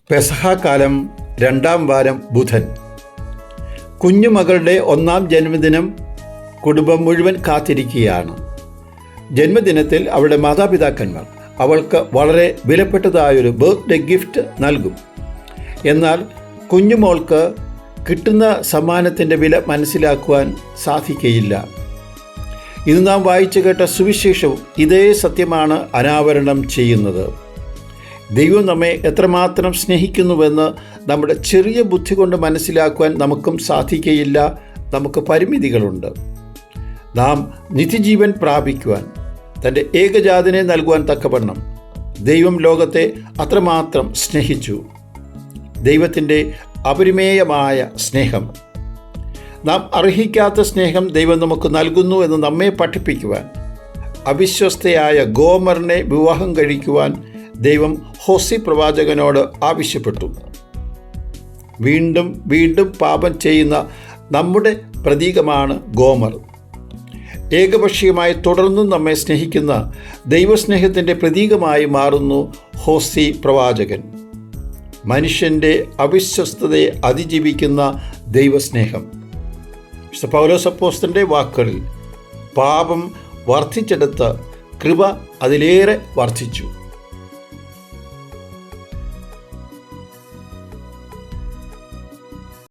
പെസഹാകാലം 2-ാം വാരം ബുധൻ. കുഞ്ഞുമകളുടെ 1-ാം ജന്മദിനം കുടുംബം മുഴുവൻ കാത്തിരിക്കുകയാണ്. ജന്മദിനത്തിൽ അവളുടെ മാതാപിതാക്കന്മാർ അവൾക്ക് വളരെ വിലപ്പെട്ടതായൊരു ബർത്ത്ഡേ ഗിഫ്റ്റ് നൽകും. എന്നാൽ കുഞ്ഞുമോൾക്ക് കിട്ടുന്ന സമ്മാനത്തിൻ്റെ വില മനസ്സിലാക്കുവാൻ സാധിക്കുകയില്ല. ഇത് നാം വായിച്ചു കേട്ട സുവിശേഷവും ഇതേ സത്യമാണ് അനാവരണം ചെയ്യുന്നത്. ദൈവം നമ്മെ എത്രമാത്രം സ്നേഹിക്കുന്നുവെന്ന് നമ്മുടെ ചെറിയ ബുദ്ധി കൊണ്ട് മനസ്സിലാക്കുവാൻ നമുക്കും സാധിക്കുകയില്ല. നമുക്ക് പരിമിതികളുണ്ട്. നാം നിത്യജീവൻ പ്രാപിക്കുവാൻ തൻ്റെ ഏകജാതനെ നൽകുവാൻ തക്കവണ്ണം ദൈവം ലോകത്തെ അത്രമാത്രം സ്നേഹിച്ചു. ദൈവത്തിൻ്റെ അപരിമേയമായ സ്നേഹം, നാം അർഹിക്കാത്ത സ്നേഹം ദൈവം നമുക്ക് നൽകുന്നു എന്ന് നമ്മെ പഠിപ്പിക്കുവാൻ അവിശ്വസ്തയായ ഗോമറിനെ വിവാഹം കഴിക്കുവാൻ ദൈവം ഹോസി പ്രവാചകനോട് ആവശ്യപ്പെട്ടു. വീണ്ടും വീണ്ടും പാപം ചെയ്യുന്ന നമ്മുടെ പ്രതീകമാണ് ഗോമർ. ഏകപക്ഷീയമായി തുടർന്നും നമ്മെ സ്നേഹിക്കുന്ന ദൈവസ്നേഹത്തിൻ്റെ പ്രതീകമായി മാറുന്നു ഹോസി പ്രവാചകൻ. മനുഷ്യൻ്റെ അവിശ്വസ്തതയെ അതിജീവിക്കുന്ന ദൈവസ്നേഹം. വിശുദ്ധ പൗലോസ് അപ്പോസ്തലൻ്റെ വാക്കുകളിൽ പാപം വർദ്ധിച്ചെടുത്ത് കൃപ അതിലേറെ വർദ്ധിച്ചു.